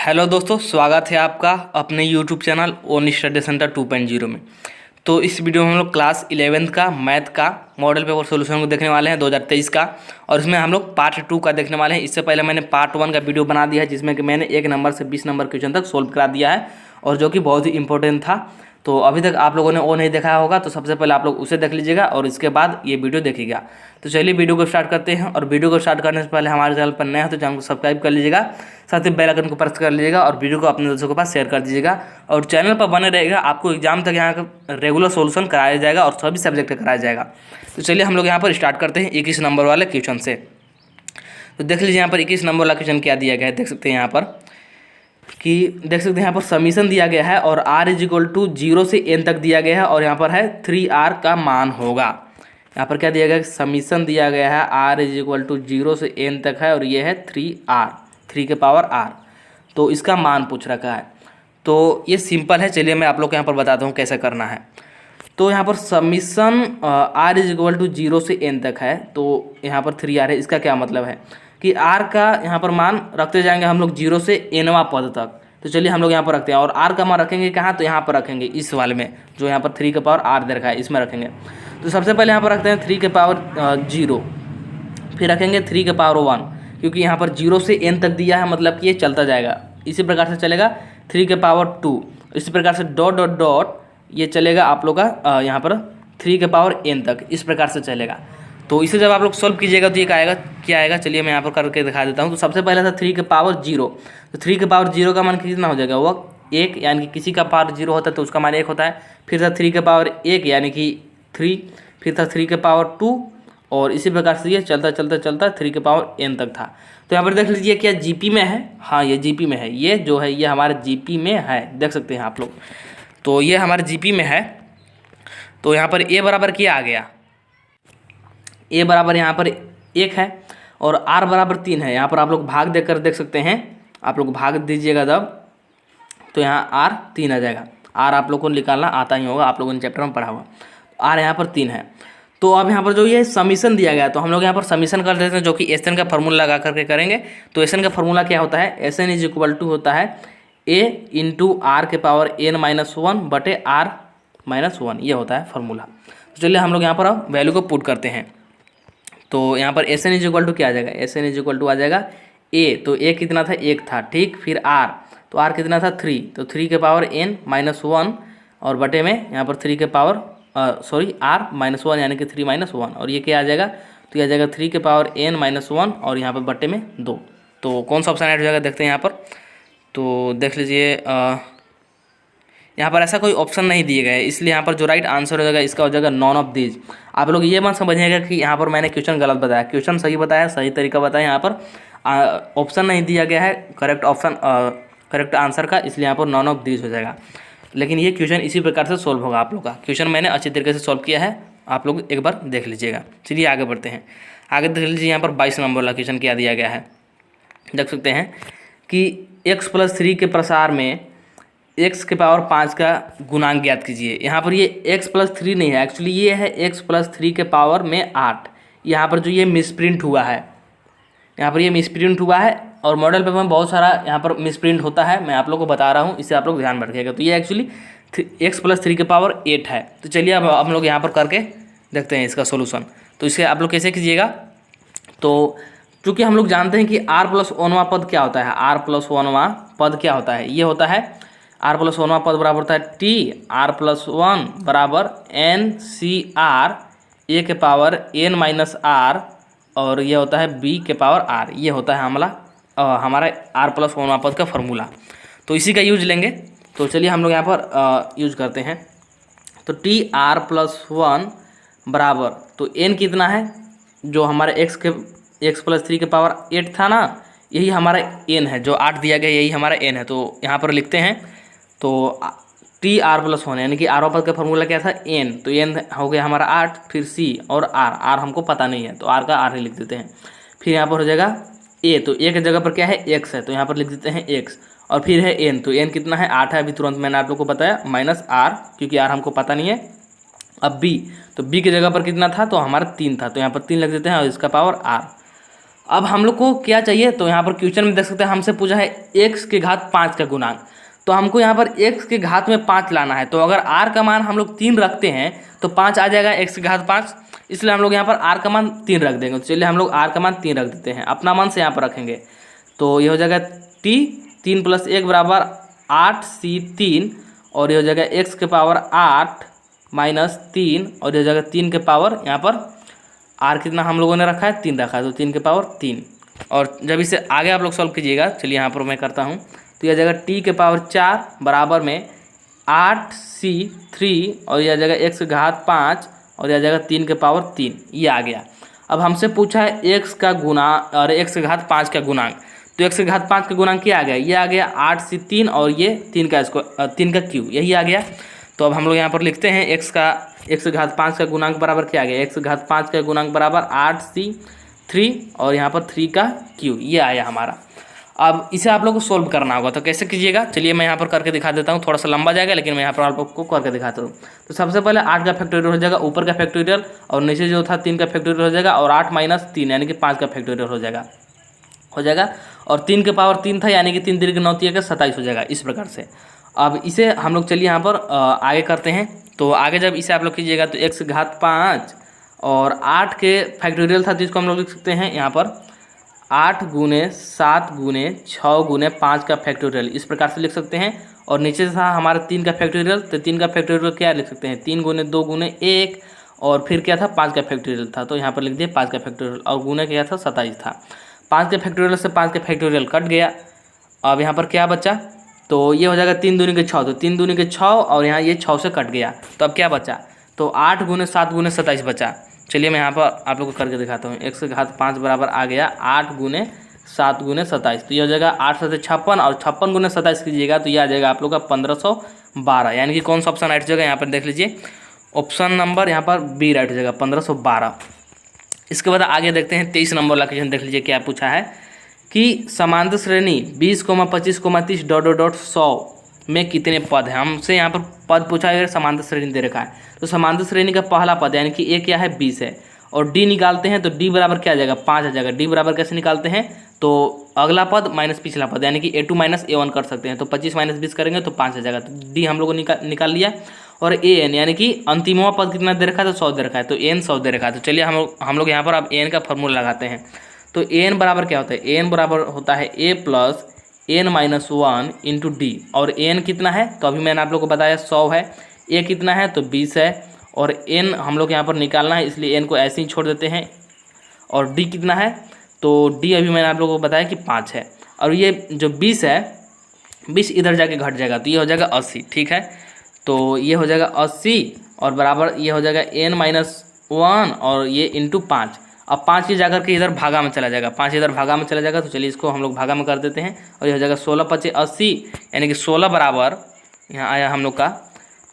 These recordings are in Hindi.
हेलो दोस्तों, स्वागत है आपका अपने YouTube channel own study centre 2.0 में। तो इस वीडियो में हम लोग क्लास 11th का मैथ का मॉडल पेपर सोल्यूशन को देखने वाले हैं 2023 का, और इसमें हम लोग पार्ट 2 का देखने वाले हैं। इससे पहले मैंने पार्ट 1 का वीडियो बना दिया है जिसमें कि मैंने 1 नंबर से 20 नंबर क्वेश्चन तक सोल्व करा दिया है और जो कि बहुत ही इंपॉर्टेंट था। तो अभी तक आप लोगों ने वो नहीं देखा होगा तो सबसे पहले आप लोग उसे देख लीजिएगा और इसके बाद ये वीडियो देखिएगा। तो चलिए वीडियो को स्टार्ट करते हैं। और वीडियो को स्टार्ट करने से पहले हमारे चैनल पर नया है तो चैनल को सब्सक्राइब कर लीजिएगा, साथ ही बेल आइकन को प्रेस कर लीजिएगा और वीडियो को अपने दोस्तों के पास शेयर कर दीजिएगा। और चैनल पर बने रहेगा, आपको एग्जाम तक यहाँ का रेगुलर सोल्यूशन कराया जाएगा और सभी सब्जेक्ट कराया जाएगा। तो चलिए हम लोग यहाँ पर स्टार्ट करते हैं 21 नंबर वाले क्वेश्चन से। तो देख लीजिए यहाँ पर 21 नंबर वाला क्वेश्चन क्या दिया गया है, देख सकते हैं यहाँ पर कि देख सकते हैं यहाँ पर समीशन दिया गया है और r = 0 से n तक दिया गया है और यहाँ पर है 3r का मान होगा। यहाँ पर क्या दिया गया है, समीशन दिया गया है r = 0 से n तक है और ये है 3r, 3 के पावर r। तो इसका मान पूछ रखा है। तो ये सिंपल है, चलिए मैं आप लोग को यहाँ पर बताता हूँ कैसे करना है। तो यहाँ पर समीशन r = 0 से n तक है, तो यहाँ पर 3r है। इसका क्या मतलब है कि r का यहाँ पर मान रखते जाएंगे हम लोग 0 से nवां पद तक। तो चलिए हम लोग यहाँ पर रखते हैं और r का मान रखेंगे कहाँ, तो यहाँ पर रखेंगे इस वाले में जो यहाँ पर 3 के पावर r दे रखा है, इसमें रखेंगे। तो सबसे पहले यहाँ पर रखते हैं 3 के पावर 0, फिर रखेंगे 3 के पावर 1, क्योंकि यहाँ पर 0 से n तक दिया है मतलब कि ये चलता जाएगा। इसी प्रकार से चलेगा 3 के पावर 2, इसी प्रकार से डॉट डॉट डॉट ये चलेगा आप लोग का यहाँ पर 3 के पावर n तक, इस प्रकार से चलेगा। तो इसे जब आप लोग सॉल्व कीजिएगा तो ये क्या आएगा, चलिए मैं यहाँ पर करके दिखा देता हूँ। तो सबसे पहले था 3 के पावर 0, तो 3 के पावर 0 का मान कितना हो जाएगा, वो 1, यानी कि किसी का पावर 0 होता है तो उसका मान 1 होता है। फिर था 3 के पावर 1 यानी कि 3, फिर था 3 के पावर 2 और इसी प्रकार से ये चलता चलता चलता 3 के पावर n तक था। तो यहाँ पर देख लीजिए क्या जीपी में है, हाँ ये जीपी में है, ये जो है ये हमारे जीपी में है, देख सकते हैं आप लोग। तो ये हमारे जीपी में है। तो यहाँ पर a बराबर क्या आ गया, a बराबर यहाँ पर 1 है और r बराबर 3 है। यहाँ पर आप लोग भाग देकर देख सकते हैं, आप लोग भाग दीजिएगा तब तो यहाँ r 3 आ जाएगा। r आप लोग को निकालना आता ही होगा, आप लोगों ने चैप्टर में पढ़ा होगा। r यहाँ पर 3 है। तो अब यहाँ पर जो ये समीशन दिया गया है तो हम लोग यहाँ पर समीशन कर देते हैं, जो कि एस एन का फार्मूला लगा करके करेंगे। तो एस एन का फार्मूला क्या होता है, एस एन = होता है a × r के पावर n-1 बटे r-1, ये होता है फार्मूला। तो चलिए हम लोग यहाँ पर अब वैल्यू को पुट करते हैं। तो यहाँ पर एस एन = क्या आ जाएगा, एस एन = आ जाएगा a, तो a कितना था, 1 था, ठीक। फिर r, तो r कितना था 3, तो 3 के पावर n-1 और बटे में यहाँ पर 3 के पावर r-1 यानी कि 3-1 और ये क्या आ जाएगा, तो ये आ जाएगा 3 के पावर n-1 और यहाँ पर बटे में 2। तो कौन सा ऑप्शन ऐड हो जाएगा देखते हैं यहाँ पर। तो देख लीजिए यहाँ पर ऐसा कोई ऑप्शन नहीं दिए गए, इसलिए यहाँ पर जो राइट आंसर हो जाएगा इसका हो जाएगा नॉन ऑफ दीज। आप लोग ये मत समझिएगा कि यहाँ पर मैंने क्वेश्चन गलत बताया, क्वेश्चन सही बताया, सही तरीका बताया। यहाँ पर ऑप्शन नहीं दिया गया है करेक्ट आंसर का, इसलिए यहाँ पर नॉन ऑफ दीज हो जाएगा। लेकिन ये क्वेश्चन इसी प्रकार से सॉल्व होगा आप लोग का। क्वेश्चन मैंने अच्छी तरीके से सॉल्व किया है, आप लोग एक बार देख लीजिएगा। चलिए आगे बढ़ते हैं। आगे देख लीजिए यहाँ पर 22 नंबर वाला क्वेश्चन क्या दिया गया है, देख सकते हैं कि x+3 के प्रसार में x के पावर 5 का गुणांक ज्ञात कीजिए। यहाँ पर ये x+3 नहीं है, एक्चुअली ये है x+3 के पावर में 8। यहाँ पर जो ये मिसप्रिंट हुआ है, यहाँ पर ये मिसप्रिंट हुआ है और मॉडल पेपर में बहुत सारा यहाँ पर मिसप्रिंट होता है, मैं आप लोग को बता रहा हूँ, इसे आप लोग ध्यान में रखिएगा। तो ये एक्चुअली x+3 के पावर 8 है। तो चलिए अब हम लोग यहाँ पर करके देखते हैं इसका सोल्यूशन। तो इसे आप लोग कैसे कीजिएगा, तो चूँकि हम लोग जानते हैं कि r+1वां पद क्या होता है, r+1वां पद क्या होता है, ये होता है r+1वां पद बराबर होता है t r+1 बराबर n/r a के पावर n-r और ये होता है b के पावर r, ये होता है हमारा r+1वां पद का फार्मूला। तो इसी का यूज लेंगे। तो चलिए हम लोग यहाँ पर यूज करते हैं। तो t r+1 बराबर, तो n कितना है, जो हमारे x+3 के पावर 8 था ना, यही हमारा n है, जो 8 दिया गया यही हमारा n है। तो यहाँ पर लिखते हैं तो t r+1 यानी कि r पद का फार्मूला क्या था, n, तो n हो गया हमारा 8, फिर c और r हमको पता नहीं है तो r का r ही लिख देते हैं। फिर यहाँ पर हो जाएगा a, तो a की जगह पर क्या है, x है, तो यहाँ पर लिख देते हैं x और फिर है n, तो n कितना है, 8 है, अभी तुरंत मैंने आप लोग को बताया, माइनस r क्योंकि r हमको पता नहीं है। अब b, तो b की जगह पर कितना था, तो हमारा 3 था, तो यहाँ पर 3 लिख देते हैं और इसका पावर r अब हम लोग को क्या चाहिए, तो यहाँ पर क्वेश्चन में देख सकते हैं हमसे पूछा है x के घात 5 का गुणांक। तो हमको यहाँ पर x के घात में 5 लाना है। तो अगर r का मान हम लोग 3 रखते हैं तो 5 आ जाएगा x के घात 5, इसलिए हम लोग यहाँ पर r का मान 3 रख देंगे। तो चलिए हम लोग r का मान 3 रख देते हैं, अपना मान से यहाँ पर रखेंगे। तो ये हो जाएगा t 3 + 1 = 8c 3, और ये हो जाएगा x के पावर 8 - 3, और ये हो जाएगा 3 के पावर, यहाँ पर r कितना हम लोगों ने रखा है 3 रखा है, तो 3 के पावर 3। और जब इसे आगे आप लोग सॉल्व कीजिएगा, चलिए यहाँ पर मैं करता हूँ, तो यह जाएगा t के पावर 4 बराबर में 8c 3, और यह जाएगा x के घात 5, और यह जाएगा 3 के पावर 3। ये आ गया। अब हमसे पूछा है x का गुणा और x के घात 5 का गुणांक। तो x के घात 5 का गुणांक क्या आ गया, ये आ गया 8c 3, और ये 3 का क्यूब, यही आ गया। तो अब हम लोग यहाँ पर लिखते हैं x के घात 5 का गुणांक बराबर क्या आ गया, x के घात 5 का गुणांक बराबर 8c 3, और यहाँ पर 3 का क्यूब, ये आया हमारा। अब इसे आप लोग को सोल्व करना होगा, तो कैसे कीजिएगा, चलिए मैं यहाँ पर करके दिखा देता हूँ। थोड़ा सा लंबा जाएगा, लेकिन मैं यहाँ पर आप लोग को करके दिखाता हूँ। तो सबसे पहले 8 का फैक्टोरियल हो जाएगा, ऊपर का फैक्टोरियल, और नीचे जो था 3 का फैक्टोरियल हो जाएगा, और 8 - 3 यानी कि 5 का फैक्टोरियल हो जाएगा। और 3 के पावर 3 था, यानी कि 3 3 9 3 27 हो जाएगा, इस प्रकार से। अब इसे हम लोग चलिए यहाँ पर आगे करते हैं। तो आगे जब इसे आप लोग कीजिएगा तो x के घात 5 और 8 के फैक्टोरियल था, तो इसको हम लोग लिख सकते हैं यहाँ पर 8 × 7 × 6 × 5 का फैक्टोरियल, इस प्रकार से लिख सकते हैं। और नीचे था हमारा 3 का फैक्टोरियल, तो 3 का फैक्टोरियल क्या लिख सकते हैं, 3 × 2 × 1, और फिर क्या था 5 का फैक्टोरियल था, तो यहाँ पर लिख दिया 5 का फैक्टोरियल, और गुना क्या था 27 था। 5 के फैक्टोरियल से 5 के फैक्टोरियल कट गया। अब यहाँ पर क्या बचा, तो ये हो जाएगा 3 दूनी के 6, तो 3 दूनी के 6, और यहाँ ये 6 से कट गया। तो अब क्या बचा, तो 8 × 7 × 27 बचा। चलिए मैं यहाँ पर आप लोग को करके दिखाता हूँ। x के घात 5 बराबर आ गया 8 × 7 × 27, तो ये हो जाएगा 8 × 7 = 56, और 56 × 27 कीजिएगा तो ये आ जाएगा आप लोग का 1512, यानी कि कौन सा ऑप्शन राइट हो जाएगा, यहाँ पर देख लीजिए, ऑप्शन नंबर यहाँ पर बी राइट हो जाएगा 1512। इसके बाद आगे देखते हैं 23 नंबर वाला क्वेश्चन, देख लीजिए क्या पूछा है कि समांतर श्रेणी 20, 25, 30 ... 100 में कितने पद हैं। हमसे यहाँ पर पद पूछा है, समांतर श्रेणी दे रखा है। तो समांतर श्रेणी का पहला पद यानी कि a क्या है 20 है, और d निकालते हैं तो d बराबर क्या आ जाएगा 5 आ जाएगा। d बराबर कैसे निकालते हैं, तो अगला पद माइनस पिछला पद यानी कि a2 - a1 कर सकते हैं। तो 25 - 20 करेंगे तो 5 आ जाएगा। तो d हम लोग को निकाल लिया। और an यानी कि अंतिमवा पद कितना दे रखा है, तो 100 दे रखा है, तो n 100 दे रखा है। तो चलिए हम लोग यहाँ पर अब n का फॉर्मूला लगाते हैं। तो an बराबर क्या होता है, an बराबर होता है a + n - 1 × d, और n कितना है, तो अभी मैंने आप लोग को बताया 100 है, a कितना है तो 20 है, और n हम लोग यहाँ पर निकालना है, इसलिए n को ऐसे ही छोड़ देते हैं। और d कितना है, तो d अभी मैंने आप लोगों को बताया कि 5 है, और ये जो 20 है 20 इधर जाके घट जाएगा, तो ये हो जाएगा 80, ठीक है। तो ये हो जाएगा 80, और बराबर ये हो जाएगा n - 1, और ये × 5। अब 5 ये जाकर के इधर भागा में चला जाएगा, 5 इधर भागा में चला जाएगा, तो चलिए इसको हम लोग भागा में कर देते हैं। और ये हो जाएगा 16 × 5 = 80, यानी कि 16 बराबर यहाँ आया हम लोग का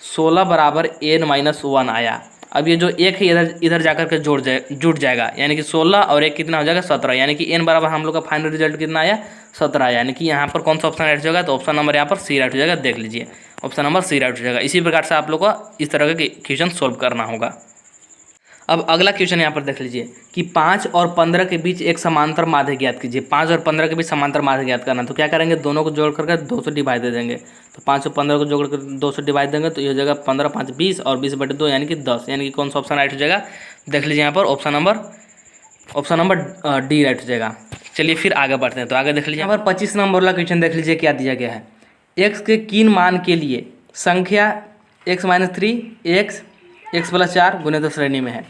16 बराबर n - 1 आया। अब ये जो 1 है इधर जाकर के जुड़ जाएगा, यानी कि 16 और 1 कितना हो जाएगा 17, यानी कि n बराबर हम लोग का फाइनल रिजल्ट कितना आया 17, यानी कि यहाँ पर कौन सा ऑप्शन राइट हो जाएगा, तो ऑप्शन नंबर यहाँ पर सी राइट हो जाएगा। देख लीजिए ऑप्शन नंबर सी राइट हो जाएगा। इसी प्रकार से आप लोग को इस तरह के क्वेश्चन सोल्व करना होगा। अब अगला क्वेश्चन यहाँ पर देख लीजिए कि 5 और 15 के बीच एक समांतर माध्य ज्ञात कीजिए। 5 और 15 के बीच समांतर माध्य ज्ञात करना, तो क्या करेंगे, दोनों को जोड़ करके 2 से डिवाइड दे देंगे। तो 5 और 15 को जोड़ कर 2 से डिवाइड देंगे, तो ये हो जाएगा 15 × 5 = 20, और 20/2 यानी कि 10, यानी कि कौन सा ऑप्शन राइट हो जाएगा, देख लीजिए यहाँ पर ऑप्शन नंबर डी राइट हो जाएगा। चलिए फिर आगे बढ़ते हैं। तो आगे देख लीजिए यहाँ पर 25 नंबर वाला क्वेश्चन देख लीजिए क्या दिया गया है। x के किन मान के लिए संख्या x - 3 x + 4 गुणित श्रेणी में है।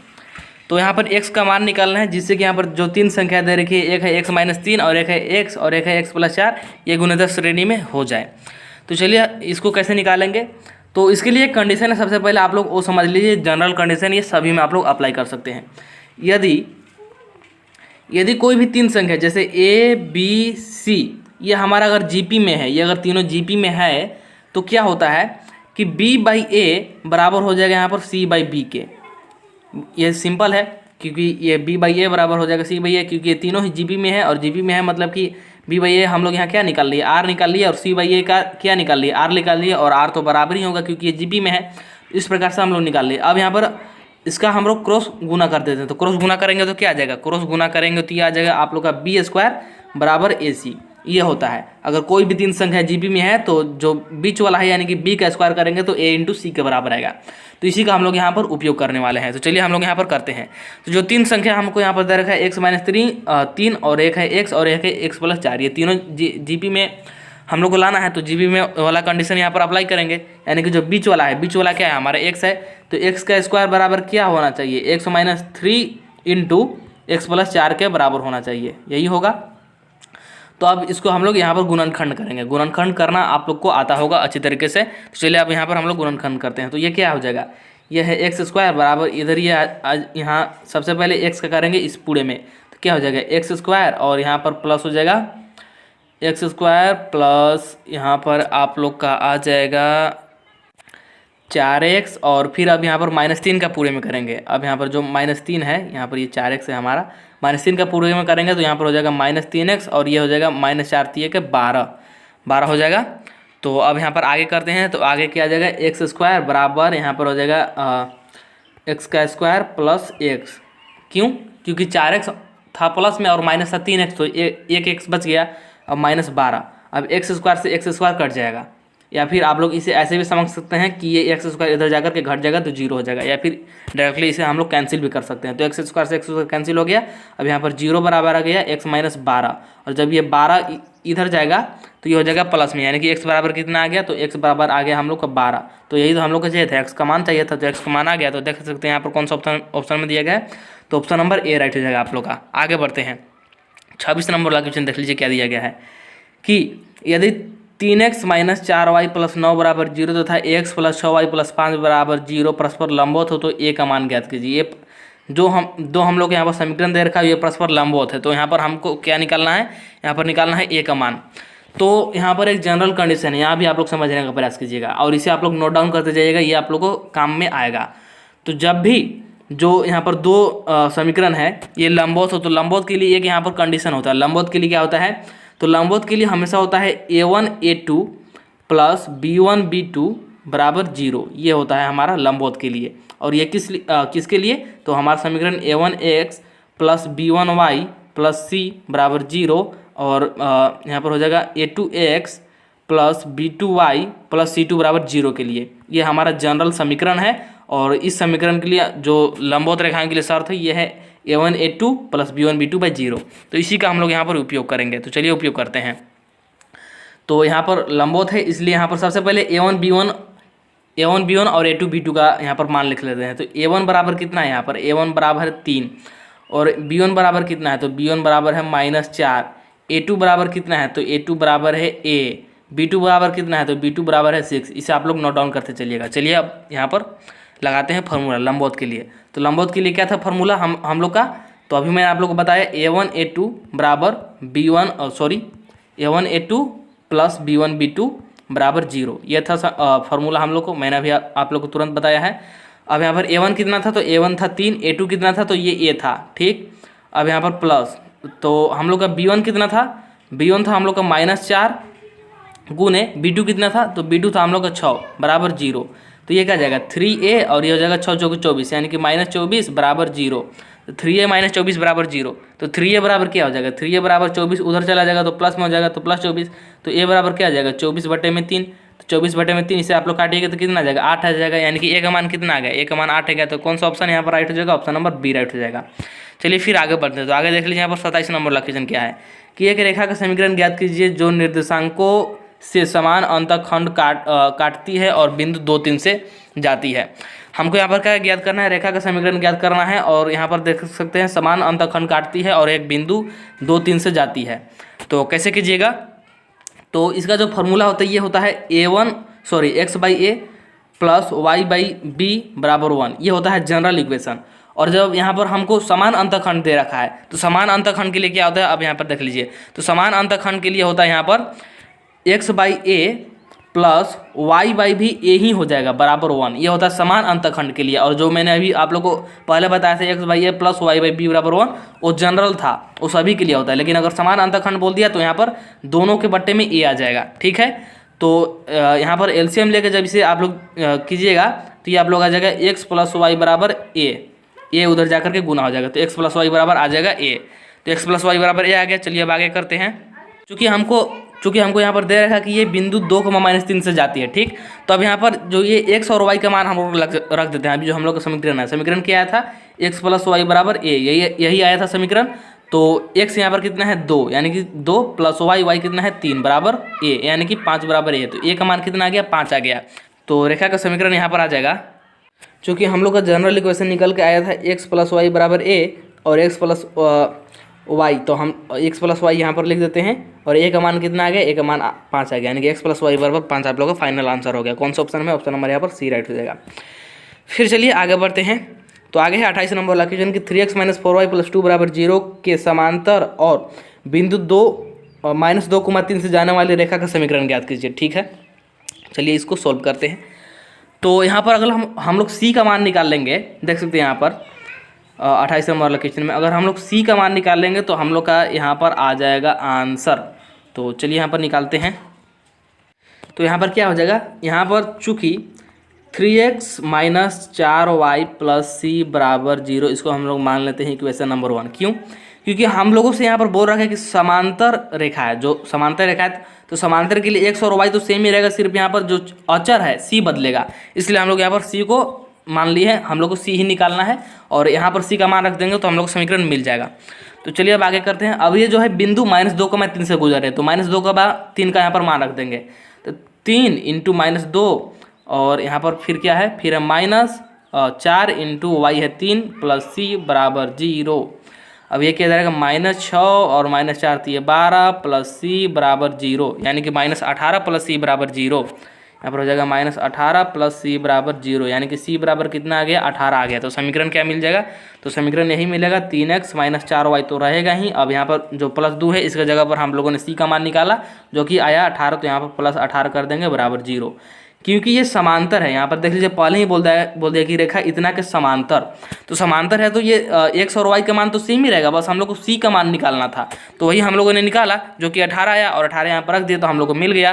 तो यहाँ पर x का मान निकालना है, जिससे कि यहाँ पर जो 3 संख्या दे रखी है, एक है x - 3, और एक है x, और एक है x + 4, ये गुणित श्रेणी में हो जाए। तो चलिए इसको कैसे निकालेंगे, तो इसके लिए एक कंडीशन है। सबसे पहले आप लोग वो समझ लीजिए, जनरल कंडीशन, ये सभी में आप लोग अप्लाई कर सकते हैं। यदि कोई भी 3 संख्या जैसे a b c, ये हमारा अगर जीपी में है, ये अगर तीनों जीपी में है, तो क्या होता है कि b/a बराबर हो जाएगा यहाँ पर c/b के। ये सिंपल है, क्योंकि ये b/a बराबर हो जाएगा c/a, क्योंकि ये तीनों ही जीपी में है, और जीपी में है मतलब कि b/a हम लोग यहाँ क्या निकाल लिए, r निकाल लिए, और c/a का क्या निकाल लिए, r निकाल लिए, और r तो बराबर ही होगा क्योंकि ये जीपी में है। इस प्रकार से हम लोग निकाल लिए। अब यहाँ पर इसका हम लोग क्रॉस गुना कर देते हैं। तो क्रॉस गुना करेंगे तो क्या आ जाएगा, क्रॉस गुना करेंगे तो ये आ जाएगा आप लोग का बी स्क्वायर बराबर ए सी, ये होता है। अगर कोई भी तीन संख्या जीपी में है तो जो बीच वाला है यानी कि बी का स्क्वायर करेंगे तो ए इंटू सी के बराबर आएगा। तो इसी का हम लोग यहाँ पर उपयोग करने वाले हैं। तो चलिए हम लोग यहाँ पर करते हैं। तो जो तीन संख्या हमको यहाँ पर दे रखा है एक्स माइनस 3 और एक है एक्स और एक है एक्स प्लस 4, ये तीनों जीपी में हम लोग को लाना है। तो जीपी में वाला कंडीशन यहाँ पर अप्लाई करेंगे, यानी कि जो बीच वाला है, बीच वाला क्या है हमारा एक्स है, तो एक्स का स्क्वायर बराबर क्या होना चाहिए, x minus 3 into x plus 4 के बराबर होना चाहिए, यही होगा। तो अब इसको हम लोग यहाँ पर गुणनखंड करेंगे। गुणनखंड करना आप लोग को आता होगा अच्छी तरीके से। तो चलिए अब यहाँ पर हम लोग गुणनखंड करते हैं। तो ये क्या हो जाएगा, यह है एक्स स्क्वायर बराबर इधर ये यहाँ सबसे पहले एक्स का करेंगे इस पूरे में, तो क्या हो जाएगा एक्स स्क्वायर और यहाँ पर प्लस हो जाएगा एक्स स्क्वायर प्लस यहाँ पर आप लोग का आ जाएगा 4x और फिर अब यहाँ पर -3 का पूरे में करेंगे। अब यहाँ पर जो -3 है, यहाँ पर ये 4x है हमारा, -3 का पूरे में करेंगे तो यहाँ पर हो जाएगा -3x और ये हो जाएगा -4 के 12 हो जाएगा। तो अब यहाँ पर आगे करते हैं। तो आगे क्या आ जाएगा एक्स स्क्वायर बराबर यहाँ पर हो जाएगा एक्स का स्क्वायर प्लस एक्स, क्यों, क्योंकि 4x था प्लस में और माइनस था 3x, तो एक एक्स बच गया। अब -12, अब एक्स स्क्वायर से एक्स स्क्वायर कट जाएगा, या फिर आप लोग इसे ऐसे भी समझ सकते हैं कि ये एक्स स्क्वायर इधर जाकर के घट जाएगा तो 0 हो जाएगा, या फिर डायरेक्टली इसे हम लोग कैंसिल भी कर सकते हैं। तो एक्स स्क्वायर से एक्स स्क्वायर कैंसिल हो गया। अब यहाँ पर 0 बराबर आ गया एक्स माइनस 12, और जब ये 12 इधर जाएगा तो ये हो जाएगा प्लस में, यानी कि एक्स बराबर कितना आ गया, तो एक्स बराबर आ गया हम लोग का 12। तो यही तो हम लोग को चाहिए था, एक्स का मान चाहिए था, तो एक्स का मान आ गया। तो देख सकते हैं यहाँ पर कौन सा ऑप्शन में दिया गया है, तो ऑप्शन नंबर ए राइट हो जाएगा आप लोग का। आगे बढ़ते हैं। 26 नंबर वाला क्वेश्चन देख लीजिए क्या दिया गया है कि यदि 3x माइनस 4y प्लस 9 बराबर 0 तथा x प्लस 6y प्लस 5 बराबर 0 परस्पर लंबवत हो तो a का मान ज्ञात कीजिए। ये जो हम लोग यहाँ पर समीकरण दे रखा है ये परस्पर लंबवत है, तो यहाँ पर हमको क्या निकालना है, यहाँ पर निकालना है a का मान। तो यहाँ पर एक जनरल कंडीशन है, यहाँ भी आप लोग समझने का प्रयास कीजिएगा और इसे आप लोग नोट डाउन करते जाइएगा, ये आप लोग को काम में आएगा। तो जब भी जो यहाँ पर दो समीकरण है ये लंबवत हो तो लंबवत के लिए एक यहाँ पर कंडीशन होता है। लंबवत के लिए क्या होता है, तो लंबवत के लिए हमेशा होता है a1 a2 plus b1 b2 बराबर 0, ये होता है हमारा लंबवत के लिए। और ये किसके लिए, तो हमारा समीकरण a1 ax plus b1 y plus c बराबर 0 और यहाँ पर हो जाएगा a2 ax plus b2 y plus c2 बराबर 0 के लिए, ये हमारा जनरल समीकरण है। और इस समीकरण के लिए जो लंबवत रेखाएं के लिए शर्त है ये है a1 a2 plus b1 b2 by 0, तो इसी का हम लोग यहाँ पर उपयोग करेंगे। तो चलिए उपयोग करते हैं। तो यहाँ पर लंबवत है इसलिए यहाँ पर सबसे पहले a1 b1 और a2 b2 का यहाँ पर मान लिख लेते हैं। तो a1 बराबर कितना है, यहाँ पर a1 बराबर है 3 और b1 बराबर कितना है, तो b1 बराबर है -4, a2 बराबर कितना है, तो a2 बराबर है a, b2 बराबर कितना है, तो b2 बराबर है 6। इसे आप लोग नोट डाउन करते चलिएगा। चलिए अब यहाँ पर लगाते हैं फार्मूला लंबवत के लिए। तो लंबवत के लिए क्या था फार्मूला हम लोग का, तो अभी मैंने आप लोग को बताया a1 a2 बराबर a1 a2 plus b1 b2 बराबर 0, यह था फार्मूला हम लोग को, मैंने अभी आप लोग को तुरंत बताया है। अब यहाँ पर a1 कितना था, तो a1 था 3, a2 कितना था, तो ये a था, ठीक। अब यहाँ पर प्लस, तो हम लोग का b1 कितना था, b1 था हम लोग का -4 गुने b2 कितना था, तो b2 था हम लोग का 6 बराबर 0। तो ये क्या जाएगा 3a और ये हो जाएगा 6 चौके 24, यानी कि -24 बराबर 0। तो 3a माइनस 24 बराबर 0, तो 3a बराबर क्या हो जाएगा, 3a बराबर 24 उधर चला जाएगा तो प्लस में हो जाएगा, तो प्लस 24। तो a बराबर क्या आ जाएगा 24/3, तो 24/3 इसे आप लोग काटिएगा तो कितना आ जाएगा 8 आ जाएगा, यानी कि a का मान कितना आ गया, a का मान 8 आ गया। तो कौन सा ऑप्शन यहाँ पर राइट हो जाएगा, ऑप्शन नंबर बी राइट हो जाएगा। चलिए फिर आगे बढ़ते हैं। तो आगे देख लीजिए यहाँ पर 27 नंबर वाला क्वेश्चन क्या है कि एक रेखा का समीकरण ज्ञात कीजिए जो निर्देशांकों से समान अंतःखंड काटती है और बिंदु 2 3 से जाती है। हमको यहाँ पर क्या ज्ञात करना है, रेखा का समीकरण ज्ञात करना है, और यहाँ पर देख सकते हैं समान अंतःखंड काटती है और एक बिंदु 2 3 से जाती है। तो कैसे कीजिएगा, तो इसका जो फॉर्मूला होता है ये होता है x/a प्लस y/b बराबर 1, ये होता है जनरल इक्वेशन। और जब यहाँ पर हमको समान अंतःखंड दे रखा है तो समान अंतःखंड के लिए क्या होता है, अब यहाँ पर देख लीजिए। तो समान अंतःखंड के लिए होता है यहाँ पर x/a प्लस y भी a ही हो जाएगा बराबर 1, ये होता है समान अंतःखंड के लिए। और जो मैंने अभी आप लोग को पहले बताया था x/a प्लस y/b बराबर 1, वो जनरल था, वो सभी के लिए होता है। लेकिन अगर समान अंतःखंड बोल दिया तो यहाँ पर दोनों के बट्टे में a आ जाएगा, ठीक है। तो यहाँ पर एलसीएम लेकर जब इसे आप लोग कीजिएगा तो ये आप लोग आ जाएगा एक्स प्लस वाई बराबर ए उधर जाकर के गुना हो जाएगा, तो एक्स प्लस वाई बराबर आ जाएगा ए। तो एक्स प्लस वाई बराबर ए आ गया। चलिए अब आगे करते हैं। चूँकि हमको यहाँ पर दे रखा कि ये बिंदु 2,-3 से जाती है, ठीक। तो अब यहाँ पर जो ये एक्स और वाई का मान हम लोग रख देते हैं। अभी जो हम लोग का समीकरण है, समीकरण क्या आया था, एक्स प्लस वाई बराबर ए, यही आया था समीकरण। तो एक्स यहाँ पर कितना है 2, यानी कि 2 प्लस वाई कितना है 3 बराबर ए, यानी कि 5 बराबर ए। तो ए का मान कितना आ गया 5 आ गया। तो रेखा का समीकरण यहाँ पर आ जाएगा। चूँकि हम लोग का जनरल इक्वेशन निकल के आया था एक्स प्लस वाई बराबर ए और एक्स प्लस वाई, तो हम एक्स प्लस वाई यहाँ पर लिख देते हैं और ए का मान कितना आ गया, ए का मान 5 आ गया, यानी कि एक्स प्लस वाई बराबर 5 आप लोगों का फाइनल आंसर हो गया। कौन सा ऑप्शन में, ऑप्शन नंबर यहाँ पर सी राइट हो जाएगा। फिर चलिए आगे बढ़ते हैं। तो आगे है 28 नंबर वाला क्वेश्चन कि 3x - 4y + 2 बराबर 0 के समांतर और बिंदु 2 -2,3 से जाने वाली रेखा का समीकरण ज्ञात कीजिए, ठीक है। चलिए इसको सॉल्व करते हैं। तो यहाँ पर अगर हम लोग सी का मान निकाल लेंगे, देख सकते हैं यहाँ पर 28 नंबर वाला क्वेश्चन में अगर हम लोग सी का मान निकाल लेंगे तो हम लोग का यहाँ पर आ जाएगा आंसर। तो चलिए यहाँ पर निकालते हैं। तो यहाँ पर क्या हो जाएगा, यहाँ पर चूँकि 3x - 4y + c बराबर 0, इसको हम लोग मान लेते हैं इक्वेशन नंबर 1। क्यों? क्योंकि हम लोगों से यहाँ पर बोल रखा है कि समांतर रेखा है, जो समांतर रेखा है तो समांतर के लिए x और y तो सेम ही रहेगा, सिर्फ यहाँ पर जो अचर है c बदलेगा। इसलिए हम लोग यहाँ पर c को मान लिए हैं, हम लोग को c ही निकालना है और यहाँ पर c का मान रख देंगे तो हम लोग समीकरण मिल जाएगा। तो चलिए अब आगे करते हैं। अब ये जो है बिंदु -2,3 से गुजर है, तो -2/3 का यहाँ पर मान रख देंगे। तो 3 × -2 और यहाँ पर फिर क्या है, फिर -4 × y है 3 + c बराबर 0। अब ये क्या जाएगा -6 और -4 तो ये 12 + c बराबर 0, यानी कि -18 + c बराबर 0। यहाँ पर हो जाएगा -18 + c बराबर 0, यानी कि c बराबर कितना आ गया 18 आ गया। तो समीकरण क्या मिल जाएगा, तो समीकरण यही मिलेगा 3x - 4y तो रहेगा ही। अब यहाँ पर जो +2 है इसके जगह पर हम लोगों ने c का मान निकाला जो कि आया 18, तो यहाँ पर +18 कर देंगे बराबर 0। क्योंकि ये समांतर है, यहाँ पर देख लीजिए पहले ही बोल दिया कि रेखा इतना के समांतर, तो समांतर है तो ये एक्स और वाई का मान तो सेम ही रहेगा, बस हम लोग को सी का मान निकालना था। तो वही हम लोगों ने निकाला जो कि 18 आया और 18 यहाँ पर रख दिया तो हम लोग को मिल गया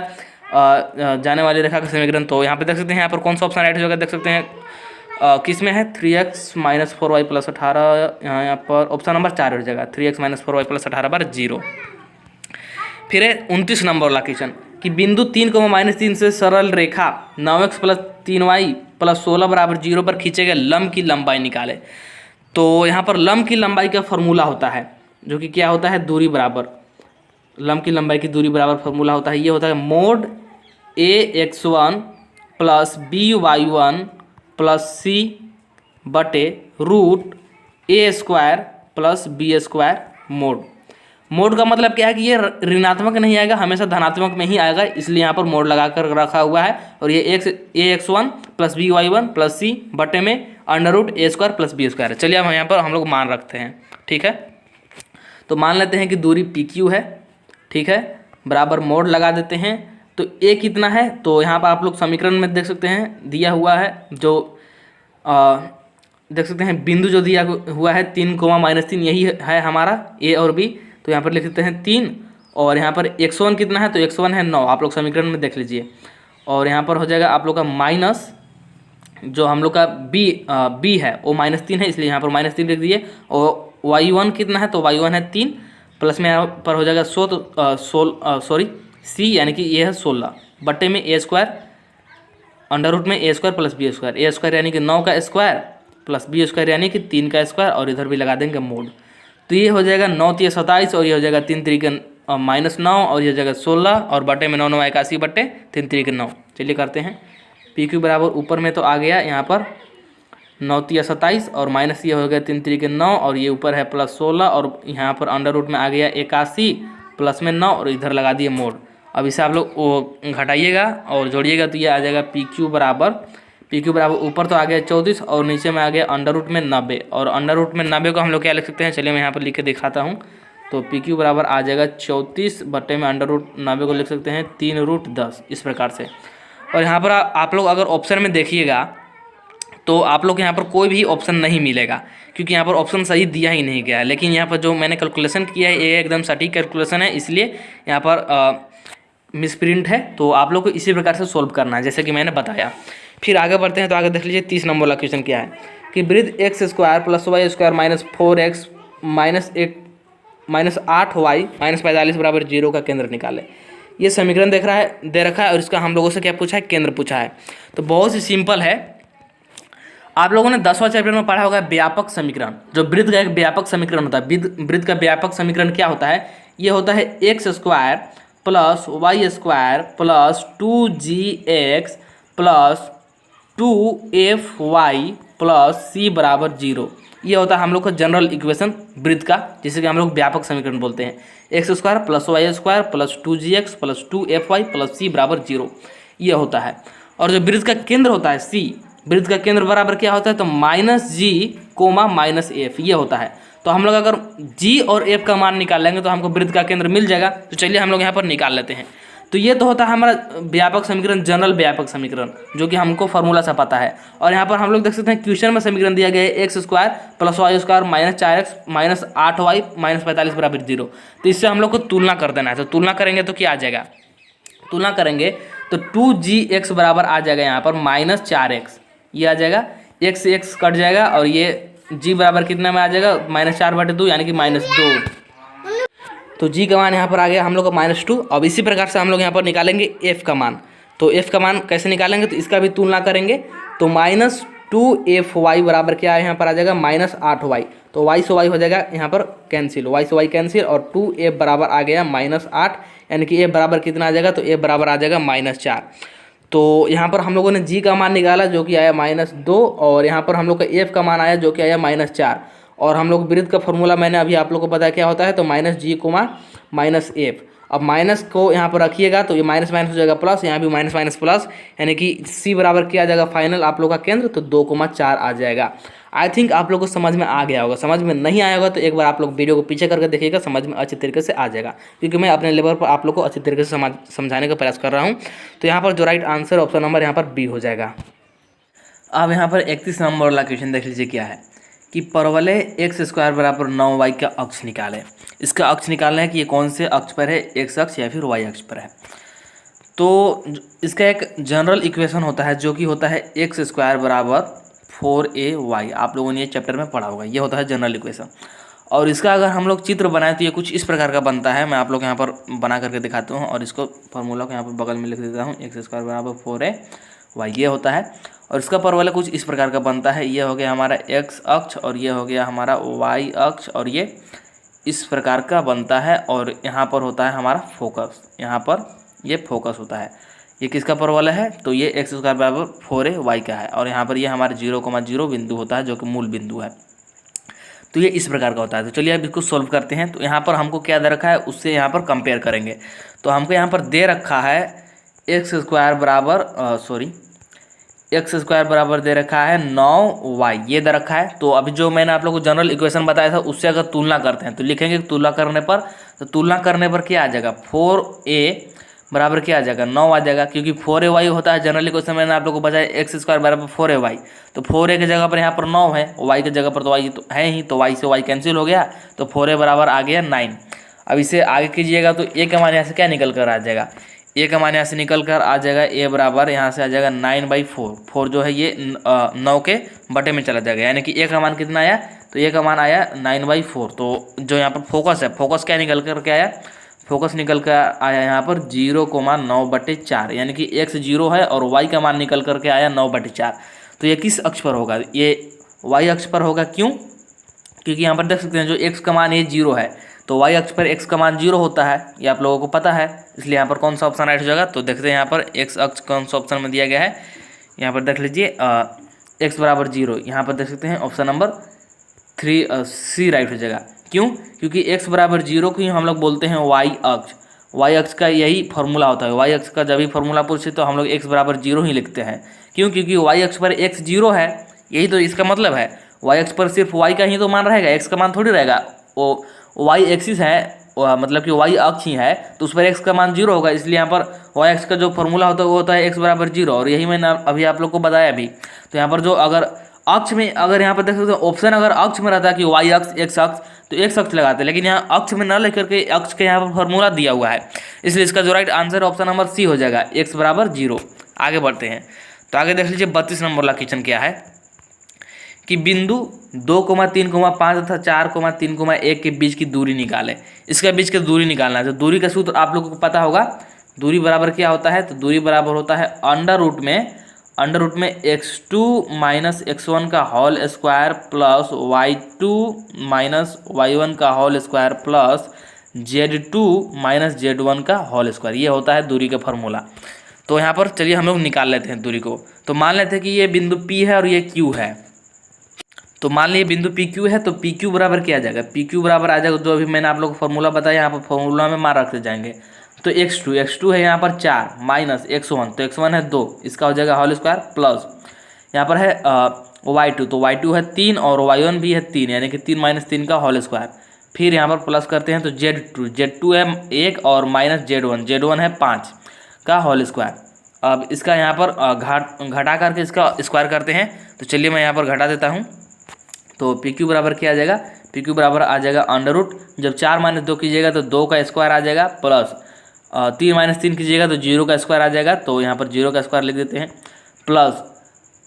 जाने वाली रेखा का समीकरण। तो यहाँ पर देख सकते हैं यहाँ पर कौन सा ऑप्शन राइट हो जाएगा, देख सकते हैं किस में है 3x - 4y + 18, यहाँ पर ऑप्शन नंबर 4 हो जाएगा 3x - 4y + 18 बराबर 0। फिर है 29 नंबर वाला क्वेश्चन कि बिंदु 3, से सरल रेखा 9x + 3y + 16 बराबर 0 पर खींचे गए लंब की लंबाई निकाले। तो यहाँ पर लंब की लंबाई का फॉर्मूला होता है जो कि क्या होता है, दूरी बराबर, लंब की लंबाई की दूरी बराबर फॉर्मूला होता है, ये होता है mod ax1 + by1 + c बटे √a² + b² मोड का मतलब क्या है कि ये ऋणात्मक नहीं आएगा, हमेशा धनात्मक में ही आएगा, इसलिए यहाँ पर मोड लगा कर रखा हुआ है। और ये ax1 + by1 + c बटे में √a² + b²। चलिए अब यहाँ पर हम लोग मान रखते हैं, ठीक है। तो मान लेते हैं कि दूरी pq है, ठीक है, बराबर मोड लगा देते हैं। तो a कितना है, तो यहाँ पर आप लोग समीकरण में देख सकते हैं दिया हुआ है, जो देख सकते हैं बिंदु जो दिया हुआ है 3, -3 यही है हमारा a और b। तो यहाँ पर लिख देते हैं 3 और यहाँ पर x1 कितना है, तो x1 है 9, आप लोग समीकरण में देख लीजिए। और यहाँ पर हो जाएगा आप लोग का माइनस जो हम लोग का b है वो -3 है, इसलिए यहाँ पर -3 लिख दिए। और y1 कितना है, तो y1 है 3, प्लस में यहाँ पर हो जाएगा c, यानी कि ये है 16 बटे में a² √ में a² + b², a² यानी कि 9 का स्क्वायर + b² यानी कि 3 का स्क्वायर, और इधर भी लगा देंगे मोड। तो ये हो जाएगा 9 × 27 और ये हो जाएगा 3 × -9 और ये हो जाएगा 16 और बटे में 9 9 81 बटे 3 × 9। चलिए करते हैं। PQ बराबर ऊपर में तो आ गया यहाँ पर 9 × 27 और माइनस ये हो गया 3 × 9 और ये ऊपर है +16 और यहाँ पर √ में आ गया 81 प्लस में 9 और इधर लगा दिए मोड। अब इसे आप लोग घटाइएगा और जोड़िएगा तो ये आ जाएगा PQ बराबर ऊपर तो आ गया 34 और नीचे में आ गया √ में 90, और √ में 90 को हम लोग क्या लिख सकते हैं, चलिए मैं यहाँ पर लिख के दिखाता हूँ। तो PQ बराबर आ जाएगा 34 बटे में √90 को लिख सकते हैं 3√10 इस प्रकार से। और यहाँ पर आप लोग अगर ऑप्शन में देखिएगा तो आप लोग यहाँ पर कोई भी ऑप्शन नहीं मिलेगा, क्योंकि यहाँ पर ऑप्शन सही दिया ही नहीं गया है। लेकिन यहाँ पर जो मैंने कैलकुलेशन किया है ये एकदम सटीक कैलकुलेशन है, इसलिए यहाँ पर मिसप्रिंट है। तो आप लोग को इसी प्रकार से सॉल्व करना है जैसे कि मैंने बताया। फिर आगे बढ़ते हैं तो आगे देख लीजिए 30 नंबर वाला क्वेश्चन क्या है कि वृत्त x square plus y square minus 4x minus 8y minus 45 बराबर 0 का केंद्र निकाले। ये समीकरण दे रखा है और इसका हम लोगों से क्या पूछा है, केंद्र पूछा है। तो बहुत ही सिंपल है। आप लोगों ने 10वां चैप्टर में पढ़ा होगा व्यापक समीकरण, जो वृत्त का एक व्यापक समीकरण होता है। वृत्त का व्यापक समीकरण क्या होता है, ये होता है x square plus y square plus 2gx plus 2fy plus c बराबर 0। ये होता है हम लोग का जनरल इक्वेशन वृत्त का, जिसे कि हम लोग व्यापक समीकरण बोलते हैं। X square plus y square plus 2gx plus 2fy plus c बराबर 0, ये होता है। और जो वृत्त का केंद्र होता है c, वृत्त का केंद्र बराबर क्या होता है, तो -g, -f, ये होता है। तो हम लोग अगर g और f का मान निकाल लेंगे तो हमको वृत्त का केंद्र मिल जाएगा। तो चलिए हम लोग यहाँ पर निकाल लेते हैं। तो ये तो होता है हमारा व्यापक समीकरण, जनरल व्यापक समीकरण, जो कि हमको फार्मूला से पता है। और यहाँ पर हम लोग देख सकते हैं क्वेश्चन में समीकरण दिया गया है x square plus y square minus 4x minus 8y minus 45 बराबर 0। तो इससे हम लोग को तुलना कर देना है। तो तुलना करेंगे तो क्या आ जाएगा, तुलना करेंगे तो 2gx बराबर आ जाएगा यहाँ पर -4x, ये आ जाएगा, x से x कट जाएगा और ये g बराबर कितना में आ जाएगा, -4/2 यानी कि -2। तो g का मान यहाँ पर आ गया हम लोग का -2। अब इसी प्रकार से हम लोग यहाँ पर निकालेंगे f का मान। तो f का मान कैसे निकालेंगे, तो इसका भी तुलना करेंगे। तो -2fy बराबर क्या है, यहाँ पर आ जाएगा -8y। तो y से y हो जाएगा यहाँ पर कैंसिल, y से y कैंसिल, और 2f बराबर आ गया -8, यानी कि f बराबर कितना आ जाएगा, तो f बराबर आ जाएगा -4। तो यहाँ पर हम लोगों ने g का मान निकाला जो कि आया -2, और यहाँ पर हम लोग का f का मान आया जो कि आया -4। और हम लोग वृत्त का फॉर्मूला मैंने अभी आप लोग को बताया क्या होता है, तो -g, -f। अब माइनस को यहाँ पर रखिएगा तो ये माइनस माइनस हो जाएगा प्लस, यहाँ भी माइनस माइनस प्लस, यानी कि c बराबर क्या आ जाएगा फाइनल आप लोग का केंद्र, तो 2,4 आ जाएगा। आई थिंक आप लोग को समझ में आ गया होगा। समझ में नहीं आया होगा तो एक बार आप लोग वीडियो को पीछे करके देखिएगा, समझ में अच्छे तरीके से आ जाएगा, क्योंकि मैं अपने लेवल पर आप लोग को अच्छे तरीके से समझाने का प्रयास कर रहा हूँ। तो यहाँ पर जो राइट आंसर ऑप्शन नंबर यहाँ पर बी हो जाएगा। अब यहाँ पर 31 नंबर वाला क्वेश्चन देख लीजिए क्या है कि परवलय एक्स स्क्वायर बराबर 9y का अक्ष निकालें। इसका अक्ष निकालना है कि ये कौन से अक्ष पर है, एक्स अक्ष या फिर वाई अक्ष पर है। तो इसका एक जनरल इक्वेशन होता है जो कि होता है एक्स स्क्वायर बराबर 4ay। आप लोगों ने ये चैप्टर में पढ़ा होगा, ये होता है जनरल इक्वेशन। और इसका अगर हम लोग चित्र बनाएं तो ये कुछ इस प्रकार का बनता है। मैं आप लोग यहाँ पर बना करके दिखाता हूँ और इसको फार्मूला को यहाँ पर बगल में लिख देता हूँ, एक्स स्क्वायर बराबर 4ay, ये होता है। और इसका परवलय कुछ इस प्रकार का बनता है, ये हो गया हमारा एक्स अक्ष और ये हो गया हमारा वाई अक्ष, और ये इस प्रकार का बनता है। और यहाँ पर होता है हमारा फोकस, यहाँ पर ये फोकस होता है। ये किसका परवलय है, तो ये एक्स स्क्वायर बराबर 4ay का है। और यहाँ पर ये हमारे 0,0 बिंदु होता है जो कि मूल बिंदु है। तो ये इस प्रकार का होता है। तो चलिए अब इसको सोल्व करते हैं। तो यहाँ पर हमको क्या दे रखा है उससे यहाँ पर कंपेयर करेंगे। तो हमको यहाँ पर दे रखा है एक्स स्क्वायर बराबर दे रखा है 9y, ये दे रखा है। तो अभी जो मैंने आप लोगों को जनरल इक्वेशन बताया था उससे अगर तुलना करते हैं तो लिखेंगे तुलना करने पर, तो तुलना करने पर क्या आ जाएगा, 4a बराबर क्या आ जाएगा, 9 आ जाएगा, क्योंकि 4ay होता है जनरल इक्वेशन। मैंने आप लोगों को बताया एक्स स्क्वायर बराबर 4ay, तो 4a की जगह पर यहाँ पर 9 है, y की जगह पर तो y तो है ही, तो y से y कैंसिल हो गया, तो 4a बराबर आ गया 9। अब इसे आगे कीजिएगा तो a का मान यहाँ से क्या निकल कर आ जाएगा, a का मान यहाँ से निकल कर आ जाएगा, a बराबर यहाँ से आ जाएगा 9/4। 4 जो है ये 9 के बटे में चला जाएगा, यानी कि a का मान कितना आया, तो a का मान आया 9/4। तो जो यहाँ पर फोकस है, फोकस क्या निकल कर के आया, फोकस निकल कर आया यहाँ पर 0,9/4, यानी कि x 0 है और y का मान निकल कर के आया 9/4। तो ये किस अक्ष पर होगा, ये y अक्ष पर होगा। क्यों, क्योंकि यहाँ पर देख सकते हैं जो x का मान ये 0 है, तो y अक्ष पर x का मान 0 होता है, ये आप लोगों को पता है। इसलिए यहाँ पर कौन सा ऑप्शन राइट हो जाएगा, तो देखते हैं यहाँ पर x अक्ष कौन सा ऑप्शन में दिया गया है। यहाँ पर देख लीजिए x बराबर 0, यहाँ पर देख सकते हैं ऑप्शन नंबर 3C राइट हो जाएगा। क्यों, क्योंकि x बराबर 0 को ही हम लोग बोलते हैं y अक्ष। y अक्ष का यही फॉर्मूला होता है, y अक्ष का जब भी फॉर्मूला पूछे तो हम लोग x बराबर 0 ही लिखते हैं। क्यों, क्योंकि y अक्ष पर x 0 है, यही तो इसका मतलब है। y अक्ष पर सिर्फ y का ही तो मान रहेगा, x का मान थोड़ी रहेगा। वो y एक्सिस है, मतलब कि y अक्ष ही है, तो उस पर x का मान 0 होगा। इसलिए यहाँ पर y अक्ष का जो फॉर्मूला होता है वो होता है x बराबर 0, और यही मैंने अभी आप लोग को बताया भी। तो यहाँ पर जो अगर अक्ष में, अगर यहाँ पर देख सकते हो ऑप्शन अगर अक्ष में रहता है कि y अक्ष x अक्ष, तो x अक्ष लगाते हैं, लेकिन यहाँ अक्ष में न लेकर के अक्ष के यहाँ पर फॉर्मूला दिया हुआ है, इसलिए इसका जो right answer option number C हो जाएगा, x बराबर 0। आगे बढ़ते हैं। तो आगे देख लीजिए 32 नंबर वाला क्वेश्चन क्या है कि बिंदु 2,3,5 तथा 4,3,1 के बीच की दूरी निकाले। इसके बीच की दूरी निकालना है। तो दूरी का सूत्र आप लोगों को पता होगा। दूरी बराबर क्या होता है? तो दूरी बराबर होता है अंडर रूट में x2 माइनस x1 का whole square plus y2 minus y1 का whole square plus z2 minus z1 का होल स्क्वायर। ये होता है दूरी का फॉर्मूला। तो यहाँ पर चलिए हम लोग निकाल लेते हैं दूरी को। तो मान लेते हैं कि ये बिंदु P है और ये Q है। तो मान लीजिए बिंदु PQ है, तो PQ बराबर क्या आ जाएगा? PQ बराबर आ जाएगा जो अभी मैंने आप लोग को फॉर्मूला बताया, यहाँ पर फॉर्मूला में मान रखते जाएंगे। तो x2 है यहाँ पर 4 माइनस x1, तो x1 है 2, इसका हो जाएगा होल स्क्वायर प्लस यहाँ पर है y2, तो y2 है 3 और y1 भी है 3, यानी कि 3 माइनस 3 का होल स्क्वायर। फिर यहाँ पर प्लस करते हैं तो z2 है 1 और माइनस z1 है 5 का होल स्क्वायर। अब इसका यहाँ पर घटा करके इसका स्क्वायर करते हैं। तो चलिए मैं यहाँ पर घटा देता हूँ। तो PQ बराबर क्या आ जाएगा? PQ बराबर आ जाएगा अंडर रूट, जब 4 माइनस 2 कीजिएगा तो 2 का स्क्वायर आ जाएगा प्लस 3 माइनस 3 कीजिएगा तो 0 का स्क्वायर आ जाएगा। तो यहाँ पर 0 का स्क्वायर लिख देते हैं प्लस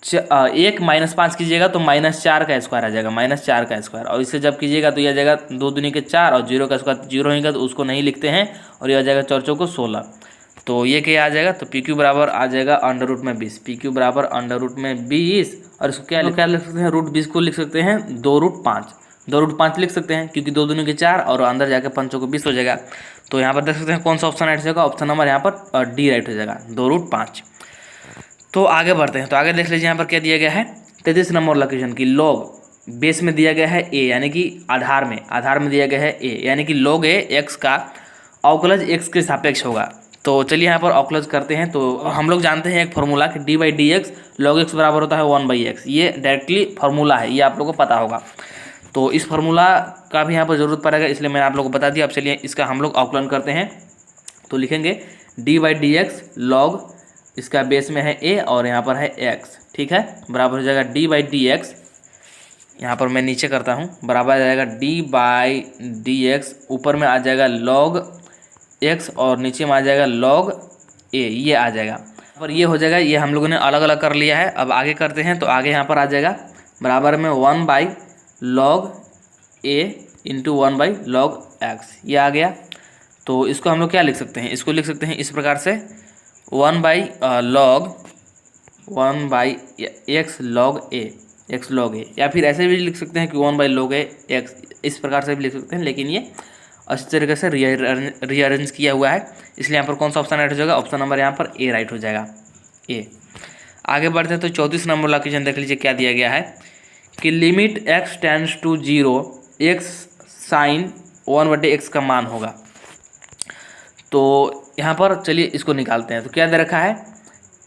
1 माइनस 5 कीजिएगा तो माइनस 4 का स्क्वायर आ जाएगा, माइनस 4 का स्क्वायर। और इससे जब कीजिएगा तो यह आ जाएगा 2 दूनी के 4 और 0 का स्क्वायर 0 होगा तो उसको नहीं लिखते हैं और यह आ जाएगा 4 चौको 16। तो ये क्या आ जाएगा? तो PQ बराबर आ जाएगा अंडर रूट में 20। PQ बराबर अंडर रूट में 20 और इसको क्या लिख सकते हैं? रूट 20 को लिख सकते हैं 2√5। 2√5 लिख सकते हैं क्योंकि 2 दूनी के 4 और अंदर जाकर 5 को 20 हो जाएगा। तो यहाँ पर देख सकते हैं कौन सा ऑप्शन राइट हो जाएगा? ऑप्शन नंबर यहाँ पर डी राइट हो जाएगा, 2√5। तो आगे बढ़ते हैं। तो आगे देख लीजिए यहाँ पर क्या दिया गया है 33 नंबर लोकेशन की लॉग बेस में दिया गया है a, यानी कि आधार में दिया गया है a, यानी कि log a x का अवकलज x के सापेक्ष होगा। तो चलिए यहाँ पर अवकलज करते हैं। तो हम लोग जानते हैं एक फॉर्मूला कि d/dx log x बराबर होता है 1/x। ये डायरेक्टली फार्मूला है, ये आप लोगों को पता होगा। तो इस फार्मूला का भी यहाँ पर जरूरत पड़ेगा, इसलिए मैंने आप लोगों को बता दिया। अब चलिए इसका हम लोग अवकलन करते हैं। तो लिखेंगे d/dx log इसका बेस में है a और यहाँ पर है x, ठीक है, बराबर हो जाएगा d/dx। यहाँ पर मैं नीचे करता हूँ, बराबर आ जाएगा d/dx, ऊपर में आ जाएगा log x और नीचे में आ जाएगा log a, ये आ जाएगा। पर ये हो जाएगा, ये हम लोगों ने अलग अलग कर लिया है। अब आगे करते हैं। तो आगे यहाँ पर आ जाएगा बराबर में 1/log a into 1/log x, ये आ गया। तो इसको हम लोग क्या लिख सकते हैं? इसको लिख सकते हैं इस प्रकार से 1/log 1/x log a, या फिर ऐसे भी लिख सकते हैं कि 1/log a x, इस प्रकार से भी लिख सकते हैं। लेकिन ये अच्छी तरीके से रीअरेंज किया हुआ है, इसलिए यहाँ पर कौन सा ऑप्शन राइट हो जाएगा? ऑप्शन नंबर यहाँ पर ए राइट हो जाएगा, ए। आगे बढ़ते हैं। तो 34 नंबर वाला क्वेश्चन देख लीजिए क्या दिया गया है कि limit x tends to 0 x sine 1/x का मान होगा। तो यहाँ पर चलिए इसको निकालते हैं। तो क्या दे रखा है?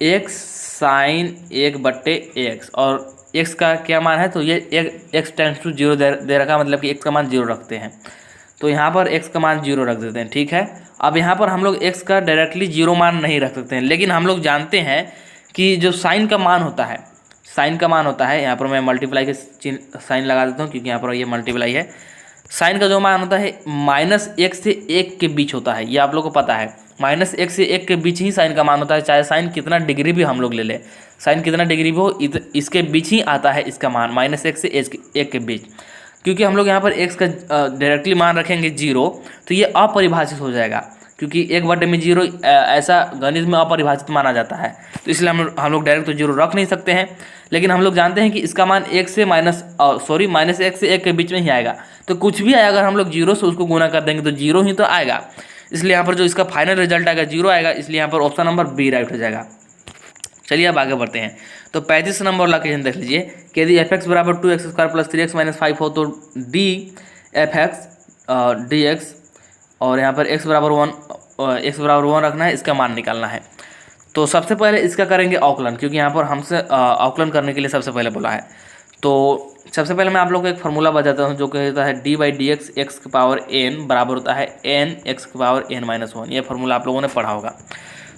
x साइन 1/x और x का क्या मान है? तो ये x टेंड्स टू 0 दे रखा है, मतलब कि x का मान 0 रखते हैं। तो यहाँ पर x का मान 0 रख देते हैं, ठीक है। अब यहाँ पर हम लोग x का डायरेक्टली 0 मान नहीं रख सकते हैं, लेकिन हम लोग जानते हैं कि जो साइन का मान होता है, यहाँ पर मैं मल्टीप्लाई के साइन लगा देता हूँ क्योंकि यहाँ पर ये मल्टीप्लाई है। साइन का जो मान होता है -1 से 1 के बीच होता है, ये आप लोग को पता है। -1 से 1 के बीच ही साइन का मान होता है, चाहे साइन कितना डिग्री भी हम लोग ले लें, साइन कितना डिग्री भी हो इसके बीच ही आता है इसका मान, -1 से 1 के बीच। क्योंकि हम लोग यहाँ पर x का डायरेक्टली मान रखेंगे 0, तो ये अपरिभाषित हो जाएगा, क्योंकि 1/0 ऐसा गणित में अपरिभाषित माना जाता है। तो इसलिए हम लोग डायरेक्ट तो 0 रख नहीं सकते हैं, लेकिन हम लोग जानते हैं कि इसका मान -1 से -1 के बीच में ही आएगा। तो कुछ भी आएगा, अगर हम लोग 0 से उसको गुना कर देंगे तो 0 ही तो आएगा। इसलिए यहाँ पर जो इसका फाइनल रिजल्ट आएगा 0 आएगा, इसलिए यहाँ पर ऑप्शन नंबर बी राइट हो जाएगा। चलिए अब आगे बढ़ते हैं। तो 35 नंबर वाला क्वेश्चन देख लीजिए कि यदि fx बराबर 2x² + 3x - 5 हो तो dfx dx और यहाँ पर x बराबर 1 रखना है, इसका मान निकालना है। तो सबसे पहले इसका करेंगे अवकलन, क्योंकि यहाँ पर हमसे अवकलन करने के लिए सबसे पहले बोला है। तो सबसे पहले मैं आप लोग को एक फार्मूला बताता हूँ जो कहता है d/dx x⁴n बराबर होता है n x⁴n - 1। ये फार्मूला आप लोगों ने पढ़ा होगा,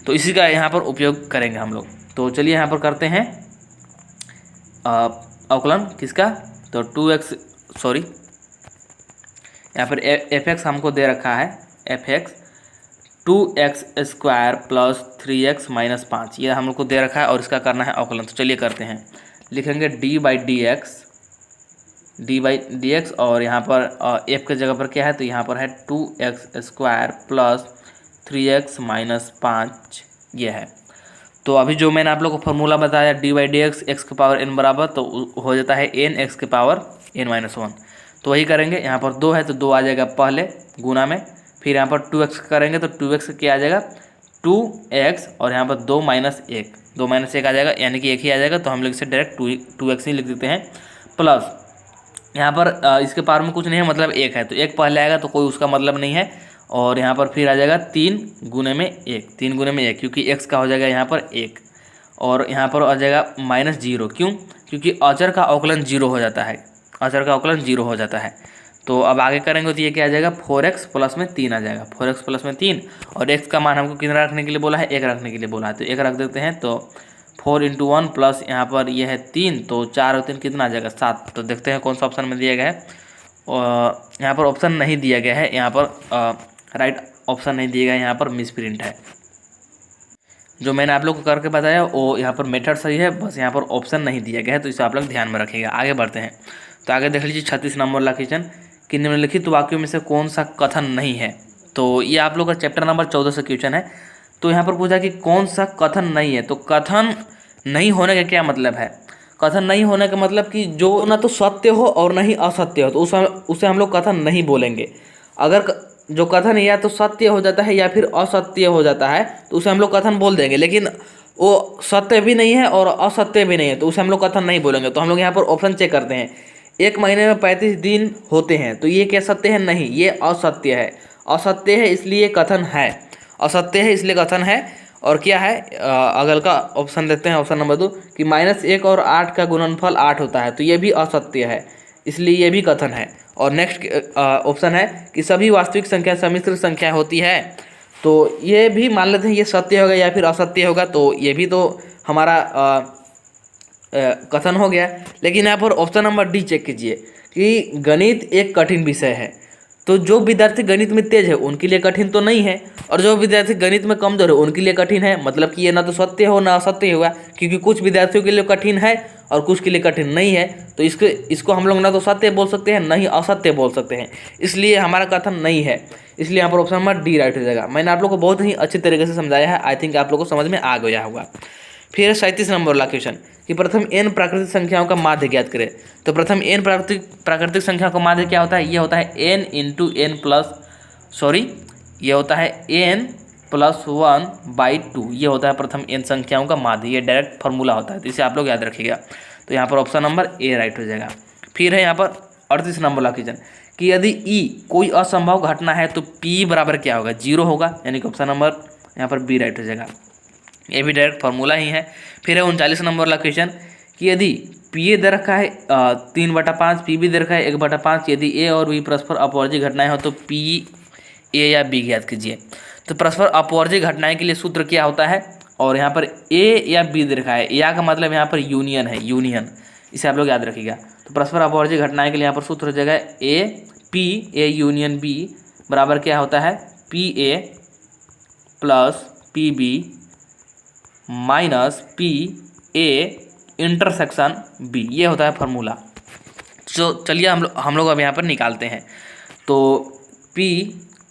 तो इसी का यहाँ पर उपयोग करेंगे हम लोग। तो चलिए यहाँ पर करते हैं अवकलन किसका? तो यहाँ पर fx हमको दे रखा है, fx 2x² plus 3x minus 5, ये हम लोग को दे रखा है और इसका करना है अवकलन। तो चलिए करते हैं, लिखेंगे d/dx और यहाँ पर f की जगह पर क्या है, तो यहाँ पर है 2x² प्लस 3x माइनस 5, ये है। तो अभी जो मैंने आप लोग को फार्मूला बताया d/dx x के पावर n बराबर, तो हो जाता है n x के पावर n-1। तो वही करेंगे, यहाँ पर 2 है तो 2 आ जाएगा पहले गुना में, फिर यहाँ पर 2x करेंगे तो 2x क्या आ जाएगा 2x, और यहाँ पर 2 माइनस 1 आ जाएगा, यानी कि 1 ही आ जाएगा। तो हम लोग इसे डायरेक्ट 2x ही लिख देते हैं, प्लस यहाँ पर इसके पावर में कुछ नहीं है, मतलब 1 है तो 1 पहले आएगा तो कोई उसका मतलब नहीं है, और यहाँ पर फिर आ जाएगा 3 गुने में 1, क्योंकि x का हो जाएगा यहाँ पर 1, और यहाँ पर आ जाएगा -0। क्यों? क्योंकि अचर का अवकलन 0 हो जाता है, अचर का अवकलन 0 हो जाता है। तो अब आगे करेंगे तो ये क्या आ जाएगा 4x प्लस में 3 आ जाएगा, 4x प्लस में 3, और x का मान हमको कितना रखने के लिए बोला है, 1 रखने के लिए बोला है, तो 1 रख देते हैं। तो 4 × 1 प्लस यहाँ पर ये है 3, तो 4 और 3 कितना आ जाएगा 7। तो देखते हैं कौन सा ऑप्शन में दिया गया है, और यहाँ पर ऑप्शन नहीं दिया गया है, यहाँ पर राइट ऑप्शन नहीं दिया गया है, यहाँ पर मिसप्रिंट है। जो मैंने आप लोग को करके बताया वो यहाँ पर मेथड सही है, बस यहाँ पर ऑप्शन नहीं दिया गया है, तो इसे आप लोग ध्यान में रखिएगा। आगे बढ़ते हैं, तो आगे देख लीजिए 36 नंबर वाला क्वेश्चन कि निम्नलिखित वाक्यों में से कौन सा कथन नहीं है। तो ये आप लोग का चैप्टर नंबर 14 से क्वेश्चन है। तो यहाँ पर पूछा कि कौन सा कथन नहीं है, तो कथन नहीं होने का क्या मतलब है, कथन नहीं होने का मतलब कि जो ना तो सत्य हो और ना ही असत्य हो, तो उसे हम लोग कथन नहीं बोलेंगे। अगर जो कथन या तो सत्य हो जाता है या फिर असत्य हो जाता है तो उसे हम लोग कथन बोल देंगे, लेकिन वो सत्य भी नहीं है और असत्य भी नहीं है तो उसे हम लोग कथन नहीं बोलेंगे। तो हम लोग यहाँ पर ऑप्शन चेक करते हैं, 1 महीने में 35 दिन होते हैं, तो ये क्या सत्य है, नहीं, ये असत्य है, असत्य है इसलिए कथन है, असत्य है इसलिए कथन है। और क्या है, अगल का ऑप्शन लेते हैं, ऑप्शन नंबर 2 कि -1 और 8 का गुणनफल 8 होता है, तो ये भी असत्य है इसलिए ये भी कथन है। और नेक्स्ट ऑप्शन है कि सभी वास्तविक संख्या सम्मिश्र संख्या होती है, तो ये भी मान लेते हैं ये सत्य होगा या फिर असत्य होगा, तो ये भी तो हमारा कथन हो गया। लेकिन यहाँ पर ऑप्शन नंबर डी चेक कीजिए कि गणित एक कठिन विषय है, तो जो विद्यार्थी गणित में तेज है उनके लिए कठिन तो नहीं है, और जो विद्यार्थी गणित में कमजोर है उनके लिए कठिन है। मतलब कि ये ना तो सत्य हो ना असत्य होगा, क्योंकि कुछ विद्यार्थियों के लिए कठिन है और कुछ के लिए कठिन नहीं है, तो इसको हम लोग ना तो सत्य बोल सकते हैं ना ही असत्य बोल सकते हैं, इसलिए हमारा कथन नहीं है। इसलिए यहाँ पर ऑप्शन नंबर डी राइट हो जाएगा। मैंने आप लोग को बहुत ही अच्छे तरीके से समझाया है, आई थिंक आप लोग को समझ में आ गया होगा। फिर 37 नंबर वाला क्वेश्चन कि प्रथम n प्राकृतिक संख्याओं का माध्य ज्ञात करें। तो प्रथम n प्राकृतिक संख्याओं का माध्य क्या होता है, ये होता है n × ये होता है n + 1/2, ये होता है प्रथम n संख्याओं का माध्य, ये डायरेक्ट फार्मूला होता है, तो इसे आप लोग याद रखिएगा। तो यहाँ पर ऑप्शन नंबर ए राइट हो जाएगा। फिर है यहाँ पर 38 नंबर वाला क्वेश्चन कि यदि ई कोई असंभव घटना है तो p बराबर क्या होगा, 0 होगा, यानी कि ऑप्शन नंबर यहाँ पर बी राइट हो जाएगा, ये भी डायरेक्ट फार्मूला ही है। फिर है 39 नंबर वाला क्वेश्चन कि यदि पी ए दे रखा है 3/5, पी बी दे रखा है 1/5, यदि ए और बी परस्पर अपवर्जी घटनाएं हो तो पी ए या बी ज्ञात कीजिए। तो परस्पर अपवर्जी घटनाएं के लिए सूत्र क्या होता है, और यहाँ पर ए या बी दे रखा है, या का मतलब यहाँ पर यूनियन है, यूनियन, इसे आप लोग याद रखिएगा। तो परस्पर अपवर्जी घटनाएं के लिए यहाँ पर सूत्र हो जाएगा ए यूनियन बी बराबर क्या होता है, P A plus P B minus P A intersection B, ये होता है फार्मूला। तो चलिए हम लोग अब यहाँ पर निकालते हैं। तो पी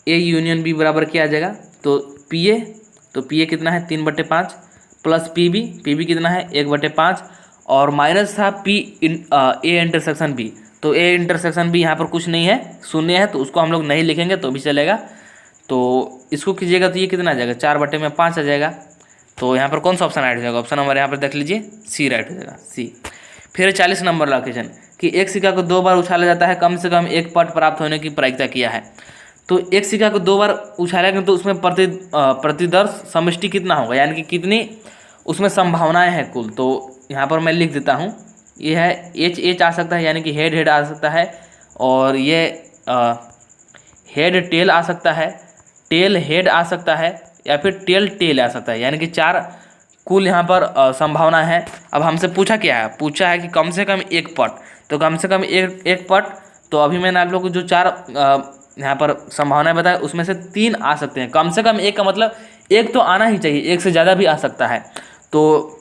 ए यूनियन बी बराबर क्या आ जाएगा, तो पी ए कितना है 3/5 प्लस पी बी कितना है 1/5, और माइनस था पी ए इंटरसेक्शन बी। तो ए इंटरसेक्शन बी यहाँ पर कुछ नहीं है, शून्य है, तो उसको हम लोग नहीं लिखेंगे तो भी चलेगा। तो इसको कीजिएगा तो ये कितना आ जाएगा 4/5 आ जाएगा। तो यहाँ पर कौन सा ऑप्शन राइट हो जाएगा, ऑप्शन नंबर यहाँ पर देख लीजिए सी राइट हो जाएगा, सी। फिर 40 नंबर वाला क्वेश्चन कि एक सिक्का को 2 बार उछाला जाता है, कम से कम एक पट प्राप्त होने की प्रायिकता क्या है। तो एक सिक्का को 2 बार उछाला गया तो उसमें प्रतिदर्श समष्टि कितना होगा, यानी कि कितनी उसमें संभावनाएं हैं कुल। तो यहाँ पर मैं लिख देता हूँ, ये है एच आ सकता है, यानी कि हेड आ सकता है, और ये हेड टेल आ सकता है, टेल हेड आ सकता है, या फिर टेल आ सकता है, यानी कि 4 कुल यहाँ पर संभावना है। अब हमसे पूछा क्या है, पूछा है कि कम से कम एक पट, तो कम से कम एक पट। तो अभी मैंने आप लोग को जो 4 यहाँ पर संभावना बताया, उसमें से 3 आ सकते हैं। कम से कम एक का मतलब एक तो आना ही चाहिए, एक से ज़्यादा भी आ सकता है। तो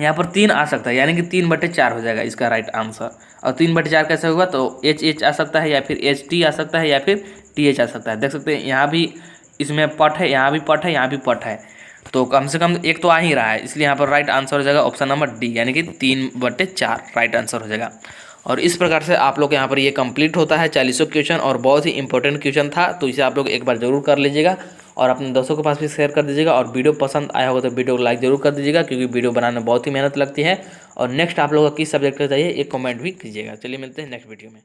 यहाँ पर 3 आ सकता है, यानी कि 3/4 हो जाएगा इसका राइट आंसर। और 3/4 कैसे होगा, तो एच आ सकता है, या फिर HT आ सकता है, या फिर TH आ सकता है। देख सकते हैं यहाँ भी इसमें पट है, यहाँ भी पट है, यहाँ भी पट है, तो कम से कम एक तो आ ही रहा है, इसलिए यहाँ पर राइट आंसर हो जाएगा ऑप्शन नंबर डी, यानी कि 3/4 राइट आंसर हो जाएगा। और इस प्रकार से आप लोग यहाँ पर ये कंप्लीट होता है 40 क्वेश्चन, और बहुत ही इंपॉर्टेंट क्वेश्चन था, तो इसे आप लोग एक बार जरूर कर लीजिएगा और अपने दोस्तों के पास भी शेयर कर दीजिएगा। और वीडियो पसंद आया होगा तो वीडियो को लाइक जरूर कर दीजिएगा, क्योंकि वीडियो बनाने में बहुत ही मेहनत लगती है। और नेक्स्ट आप लोगों को किस सब्जेक्ट का चाहिए एक कमेंट भी कीजिएगा। चलिए मिलते हैं नेक्स्ट वीडियो में।